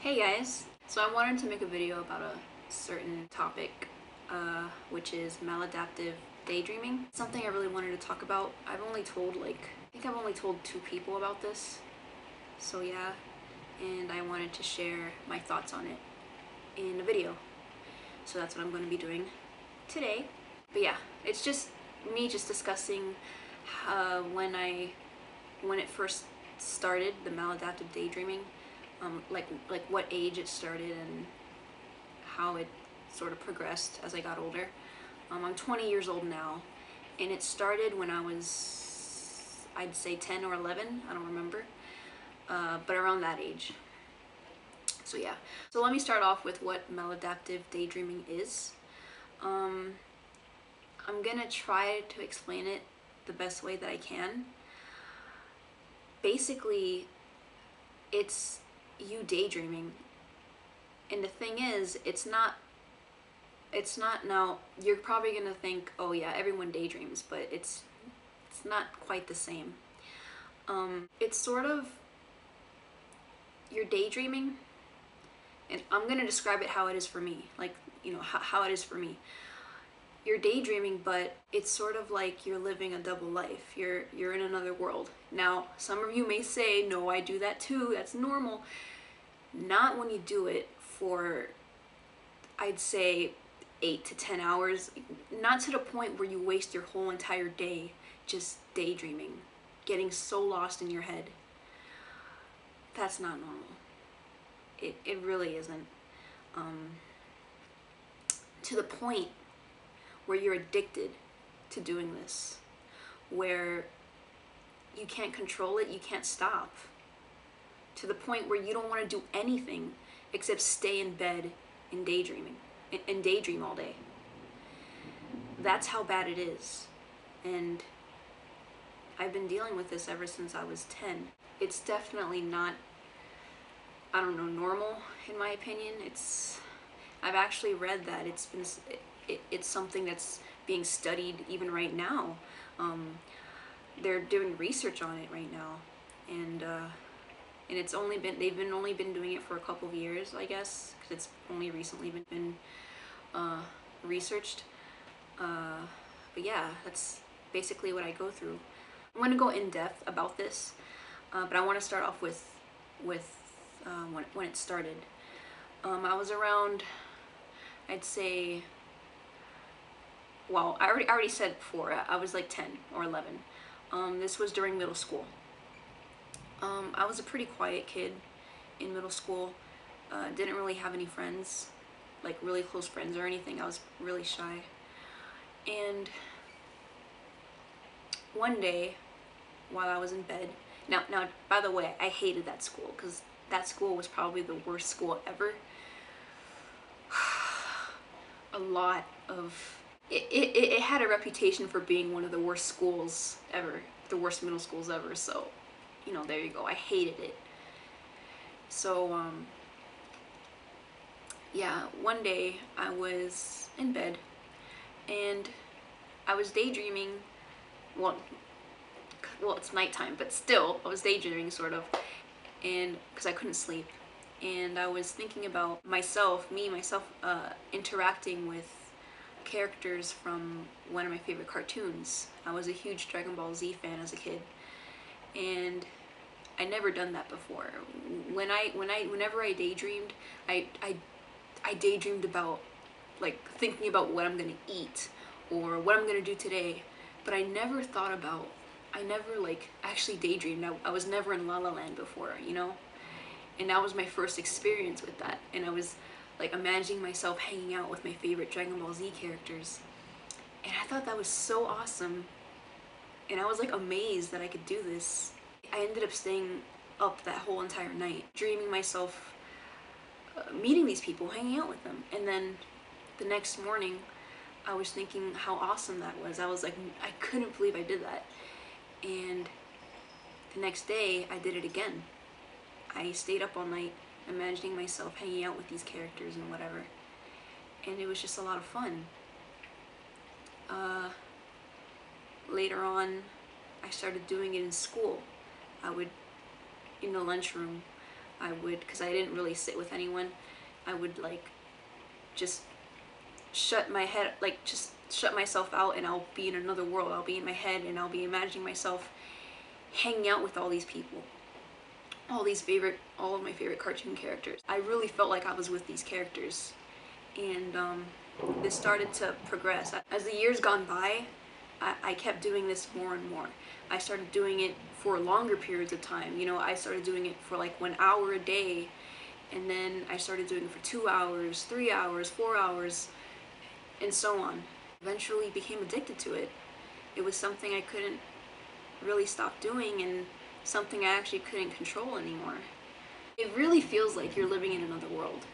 Hey guys! So I wanted to make a video about a certain topic, which is maladaptive daydreaming. Something I really wanted to talk about. I think I've only told 2 people about this. So yeah, and I wanted to share my thoughts on it in a video. So that's what I'm going to be doing today. But yeah, it's just me just discussing when it first started, the maladaptive daydreaming. Like what age it started and how it sort of progressed as I got older. I'm 20 years old now, and it started when I was, I'd say 10 or 11, I don't remember, but around that age. So yeah, so let me start off with what maladaptive daydreaming is. I'm gonna try to explain it the best way that I can. Basically, it's you daydreaming, and the thing is, it's not now. You're probably gonna think, oh yeah, everyone daydreams, but it's not quite the same. It's sort of, you're daydreaming, and I'm gonna describe it how it is for me, like, you know, how it is for me. You're daydreaming, but it's sort of like you're living a double life. You're in another world. Now, some of you may say, no, I do that too, that's normal. Not when you do it for, I'd say, 8 to 10 hours. Not to the point where you waste your whole entire day just daydreaming, getting so lost in your head. That's not normal. It really isn't. To the point where you're addicted to doing this, where you can't control it, you can't stop. To the point where you don't want to do anything except stay in bed and daydreaming, and daydream all day. That's how bad it is. And I've been dealing with this ever since I was 10. It's definitely not, I don't know, normal in my opinion. I've actually read that it's something that's being studied even right now. They're doing research on it right now, and they've only been doing it for a couple of years, I guess, because it's only recently been researched. But yeah, that's basically what I go through. I'm going to go in depth about this, but I want to start off with when it started. I was around, I'd say, well, I already said before, I was like 10 or 11. This was during middle school. I was a pretty quiet kid in middle school. Didn't really have any friends, like really close friends or anything. I was really shy. And one day, while I was in bed, now, by the way, I hated that school because that school was probably the worst school ever. A lot of it had a reputation for being one of the worst schools ever, the worst middle schools ever. So, you know, there you go. I hated it. So, yeah, one day I was in bed and I was daydreaming. Well, it's nighttime, but still, I was daydreaming sort of, and because I couldn't sleep, and I was thinking about myself, interacting with characters from one of my favorite cartoons. I was a huge Dragon Ball Z fan as a kid, and I never done that before. Whenever I daydreamed, I daydreamed about, like, thinking about what I'm gonna eat or what I'm gonna do today, but I never like actually daydreamed. I was never in La La Land before, you know, and that was my first experience with that. And I was like imagining myself hanging out with my favorite Dragon Ball Z characters, and I thought that was so awesome, and I was like amazed that I could do this. I ended up staying up that whole entire night, dreaming myself meeting these people, hanging out with them, and then the next morning I was thinking how awesome that was. I was like, I couldn't believe I did that. And the next day I did it again. I stayed up all night imagining myself hanging out with these characters and whatever, and it was just a lot of fun. Later on, I started doing it in school. I would, in the lunchroom, I would, because I didn't really sit with anyone, I would like just shut my head, like just shut myself out, and I'll be in another world. I'll be in my head and I'll be imagining myself hanging out with all these people, all of my favorite cartoon characters. I really felt like I was with these characters, and this started to progress. As the years gone by, I kept doing this more and more. I started doing it for longer periods of time. You know, I started doing it for like 1 hour a day, and then I started doing it for 2 hours, 3 hours, 4 hours, and so on. Eventually became addicted to it. It was something I couldn't really stop doing, and something I actually couldn't control anymore. It really feels like you're living in another world.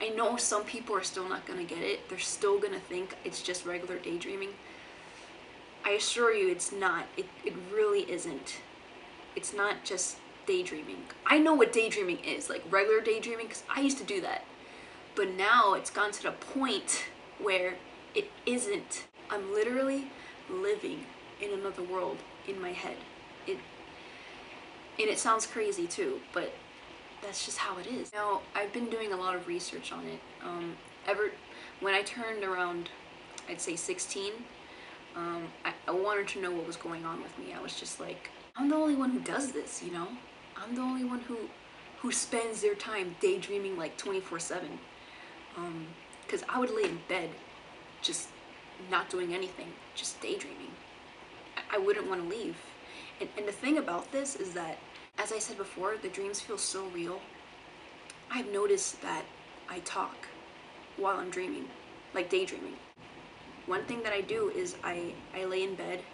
I know some people are still not gonna get it. They're still gonna think it's just regular daydreaming. I assure you it's not. It really isn't. It's not just daydreaming. I know what daydreaming is, like regular daydreaming, because I used to do that. But now it's gone to the point where it isn't. I'm literally living in another world in my head. And it sounds crazy too, but that's just how it is. Now, I've been doing a lot of research on it. When I turned around, I'd say 16, I wanted to know what was going on with me. I was just like, I'm the only one who does this, you know? I'm the only one who spends their time daydreaming like 24/7. Because I would lay in bed just not doing anything, just daydreaming. I wouldn't want to leave. And the thing about this is that, as I said before, the dreams feel so real. I've noticed that I talk while I'm dreaming, like daydreaming. One thing that I do is I lay in bed.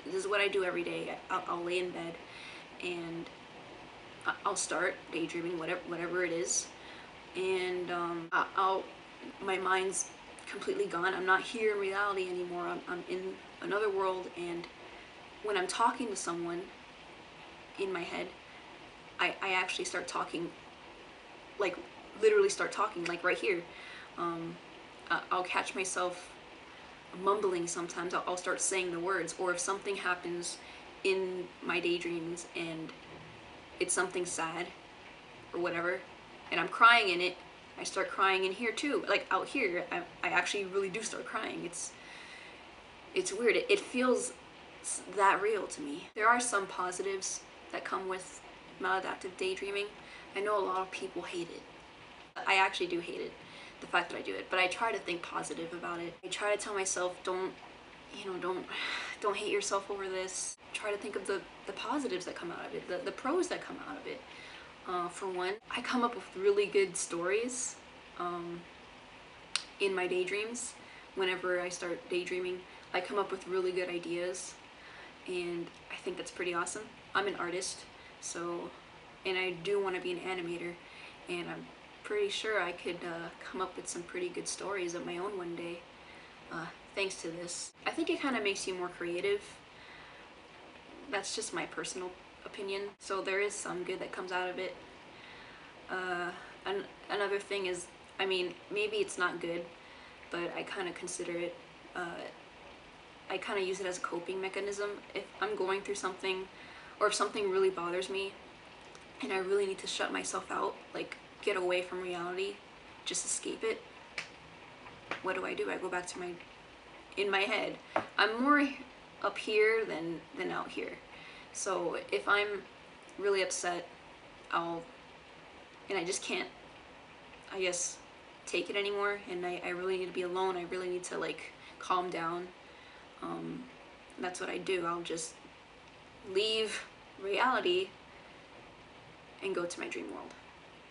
This is what I do every day. I'll lay in bed and I'll start daydreaming, whatever it is, and my mind's completely gone. I'm not here in reality anymore. I'm in another world, and when I'm talking to someone in my head, I actually start talking, like literally start talking, like right here. I'll catch myself mumbling sometimes. I'll start saying the words, or if something happens in my daydreams and it's something sad or whatever, and I'm crying in it, I start crying in here too. Like out here, I actually really do start crying. It's weird. It feels that real to me. There are some positives that come with maladaptive daydreaming. I know a lot of people hate it. I actually do hate it, the fact that I do it, but I try to think positive about it. I try to tell myself, don't hate yourself over this. Try to think of the positives that come out of it, the pros that come out of it. For one, I come up with really good stories in my daydreams. Whenever I start daydreaming, I come up with really good ideas, and I think that's pretty awesome. I'm an artist, and I do want to be an animator, and I'm pretty sure I could come up with some pretty good stories of my own one day, thanks to this. I think it kind of makes you more creative. That's just my personal opinion. So there is some good that comes out of it. Another thing is, I mean, maybe it's not good, but I kind of consider it, I kind of use it as a coping mechanism. If I'm going through something, or if something really bothers me, and I really need to shut myself out, like get away from reality, just escape it, what do? I go back to in my head. I'm more up here than out here. So if I'm really upset, and I just can't, I guess, take it anymore, and I really need to be alone, I really need to like calm down, that's what I do. I'll just leave reality and go to my dream world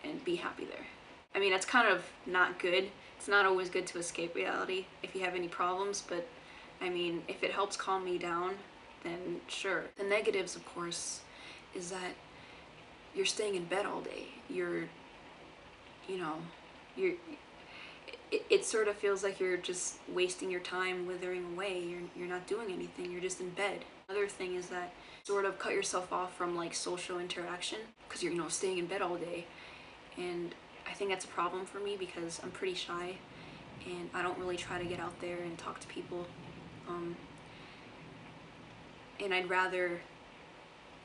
and be happy there. I mean, that's kind of not good. It's not always good to escape reality if you have any problems, but I mean, if it helps calm me down, then sure. The negatives, of course, is that you're staying in bed all day. It sort of feels like you're just wasting your time, withering away. You're not doing anything. You're just in bed. Another thing is that sort of cut yourself off from like social interaction, because you're staying in bed all day, and I think that's a problem for me because I'm pretty shy, and I don't really try to get out there and talk to people. And I'd rather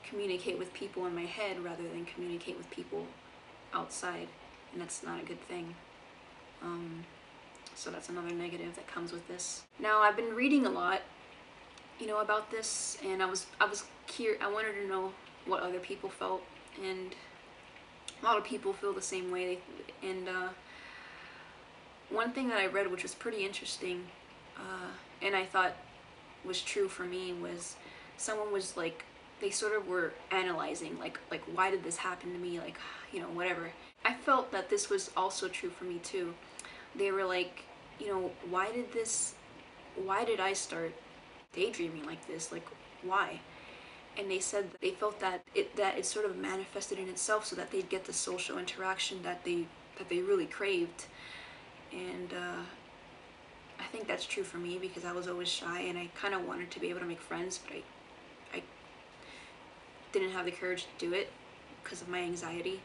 communicate with people in my head rather than communicate with people outside, and that's not a good thing. So that's another negative that comes with this. Now, I've been reading a lot, about this, and I was curious. I wanted to know what other people felt, and a lot of people feel the same way. And one thing that I read, which was pretty interesting, and I thought was true for me, was someone was like, they sort of were analyzing, like why did this happen to me, like, whatever. I felt that this was also true for me too. They were like, why did I start daydreaming like this? Like, why? And they said that they felt that it sort of manifested in itself so that they'd get the social interaction that they really craved. And I think that's true for me, because I was always shy and I kind of wanted to be able to make friends, but I didn't have the courage to do it because of my anxiety.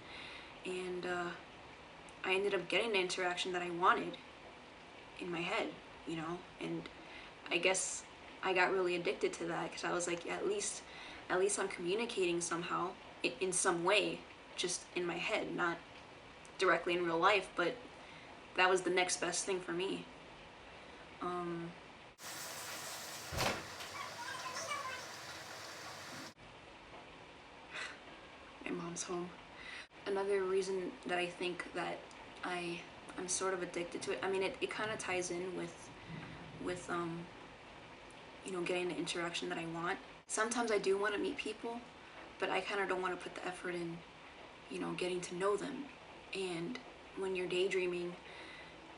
And I ended up getting the interaction that I wanted in my head, and I guess I got really addicted to that, because I was like, yeah, at least I'm communicating somehow, in some way, just in my head, not directly in real life, but that was the next best thing for me. My mom's home. Another reason that I think that I'm sort of addicted to it, I mean, it kind of ties in with getting the interaction that I want. Sometimes I do want to meet people, but I kind of don't want to put the effort in, getting to know them. And when you're daydreaming,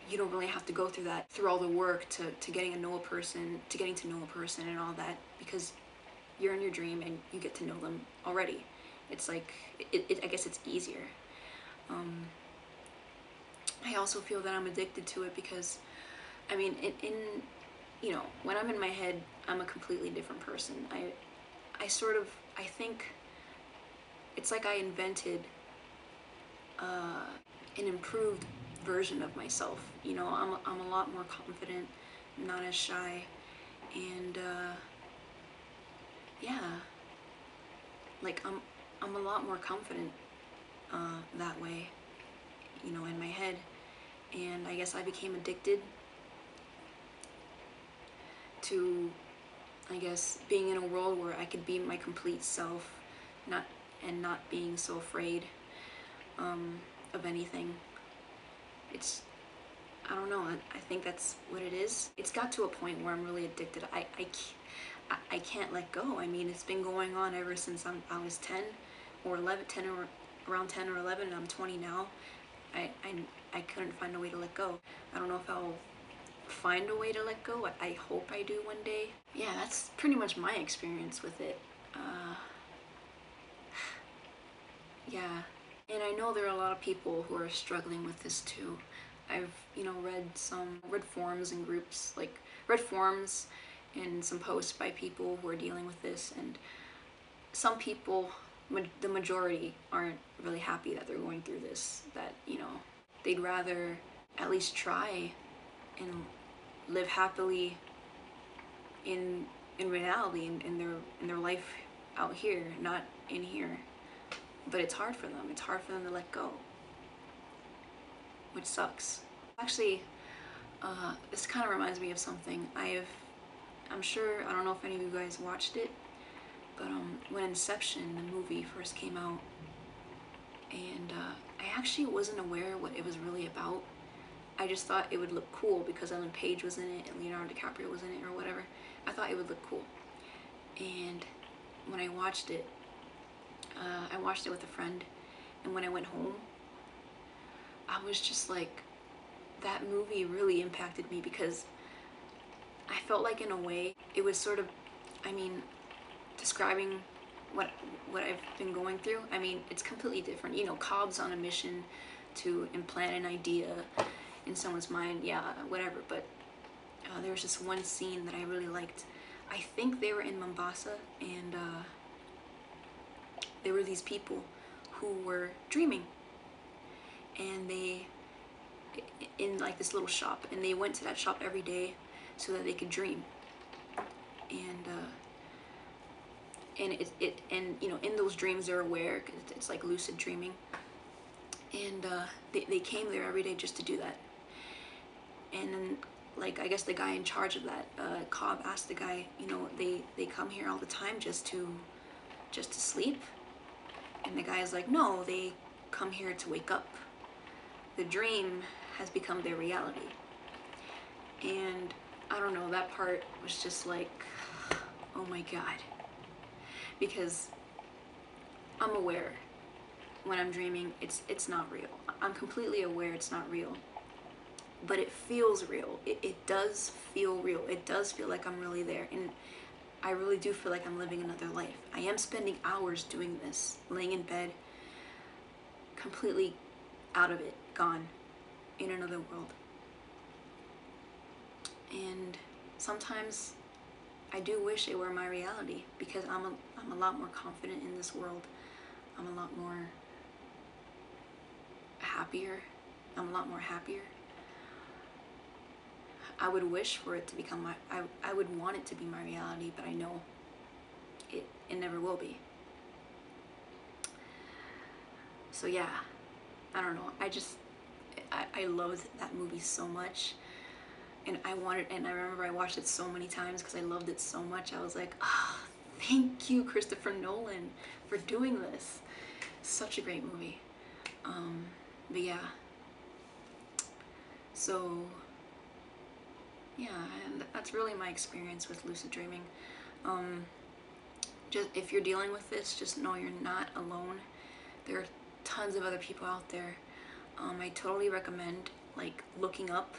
you don't really have to go through all the work to getting to know a person and all that, because you're in your dream and you get to know them already. It's like, I guess it's easier. I also feel that I'm addicted to it because, I mean, when I'm in my head, I'm a completely different person. I think it's like I invented an improved version of myself. I'm a lot more confident, not as shy, and yeah, like I'm a lot more confident that way, in my head. And I guess I became addicted to, I guess, being in a world where I could be my complete self, not being so afraid of anything. I don't know, I think that's what it is. It's got to a point where I'm really addicted. I can't let go. I mean, it's been going on ever since I was 10 or 11, 10 or around 10 or 11, and I'm 20 now. I couldn't find a way to let go. I don't know if I'll find a way to let go. I hope I do one day. Yeah, that's pretty much my experience with it. Yeah, and I know there are a lot of people who are struggling with this too. I've read forums and groups, like read forums and some posts by people who are dealing with this, and some people, the majority, aren't really happy that they're going through this, that they'd rather at least try and live happily in reality, in their life out here, not in here. But it's hard for them. It's hard for them to let go, which sucks. Actually, this kind of reminds me of something. I'm sure, I don't know if any of you guys watched it, but when Inception, the movie, first came out, and I actually wasn't aware what it was really about. I just thought it would look cool because Ellen Page was in it and Leonardo DiCaprio was in it, or whatever. I thought it would look cool. And when I watched it with a friend, and when I went home, I was just like, that movie really impacted me, because I felt like, in a way, it was sort of, describing what I've been going through. It's completely different. Cobb's on a mission to implant an idea in someone's mind, yeah, whatever, but there was just one scene that I really liked. I think they were in Mombasa, and there were these people who were dreaming, and they, in like this little shop, and they went to that shop every day so that they could dream. And and in those dreams they're aware, 'cause it's like lucid dreaming, and they came there every day just to do that. And then, like, I guess the guy in charge of that, Cobb, asked the guy, they come here all the time just to sleep? And the guy is like, no, they come here to wake up. The dream has become their reality. And I don't know, that part was just like, oh my God. Because I'm aware when I'm dreaming, it's not real. I'm completely aware it's not real. But it feels real. It does feel real. It does feel like I'm really there. And I really do feel like I'm living another life. I am spending hours doing this, laying in bed, completely out of it, gone, in another world. And sometimes I do wish it were my reality, because I'm a lot more confident in this world. I'm a lot more happier. I'm a lot more happier. I would wish for it to become I would want it to be my reality, but I know it never will be. So yeah, I don't know. I loved that movie so much. And I remember I watched it so many times because I loved it so much. I was like, oh, thank you, Christopher Nolan, for doing this. Such a great movie. But yeah. So yeah, and that's really my experience with lucid dreaming. Just if you're dealing with this, just know you're not alone. There are tons of other people out there. I totally recommend looking up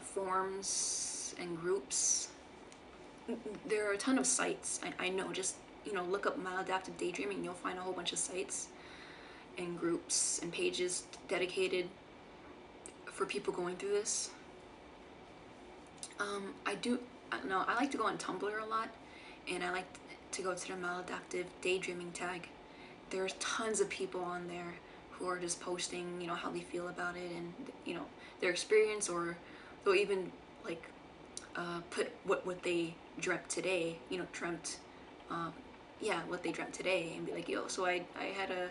forums and groups. There are a ton of sites. I know. Just look up Maladaptive Daydreaming. You'll find a whole bunch of sites and groups and pages dedicated for people going through this. I like to go on Tumblr a lot, and I like to go to the Maladaptive Daydreaming tag. There's tons of people on there who are just posting, how they feel about it, and their experience, or they'll even put what they dreamt today, what they dreamt today, and be like, yo, so I had a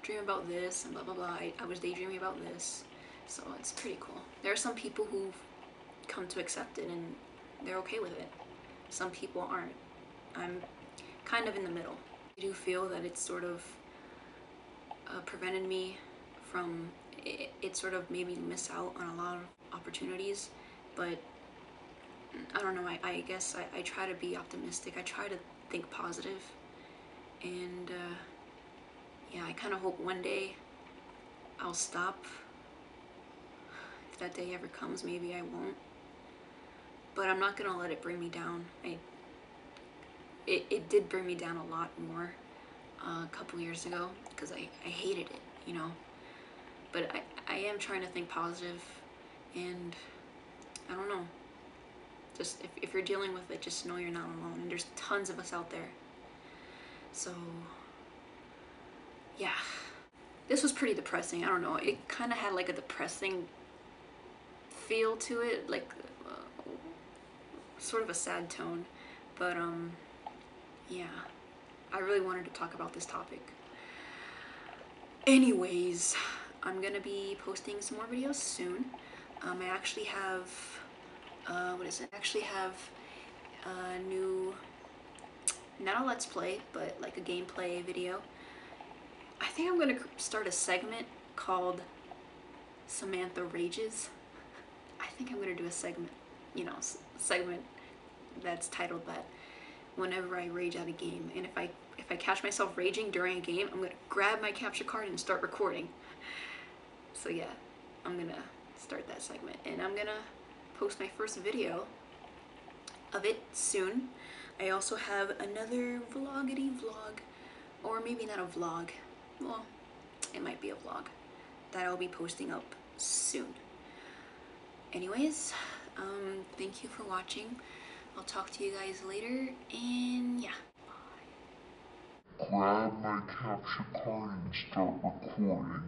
dream about this, and blah blah blah. I was daydreaming about this. So it's pretty cool. There are some people who've come to accept it and they're okay with it. Some people aren't. I'm kind of in the middle. I do feel that it's sort of prevented me from, it sort of made me miss out on a lot of opportunities, but I don't know, I guess I try to be optimistic. I try to think positive, and yeah, I kind of hope one day I'll stop. If that day ever comes, maybe I won't. But I'm not gonna let it bring me down. It did bring me down a lot more a couple years ago, because I hated it, But I am trying to think positive, and I don't know. Just if you're dealing with it, just know you're not alone. And there's tons of us out there. So yeah, this was pretty depressing. I don't know. It kind of had like a depressing feel to it, sort of a sad tone. But yeah, I really wanted to talk about this topic. Anyways, I'm gonna be posting some more videos soon. I actually have what is it? I actually have a new, not a let's play, but like a gameplay video. I think I'm gonna start a segment called Samantha Rages. I think I'm gonna do a segment, segment that's titled that, whenever I rage at a game. And if I catch myself raging during a game, I'm gonna grab my capture card and start recording. So yeah, I'm gonna start that segment, and I'm gonna post my first video of it soon. I also have another vloggity vlog, or maybe not a vlog, well, it might be a vlog, that I'll be posting up soon. Anyways, thank you for watching. I'll talk to you guys later, and yeah, bye. Grab my capture card and start recording.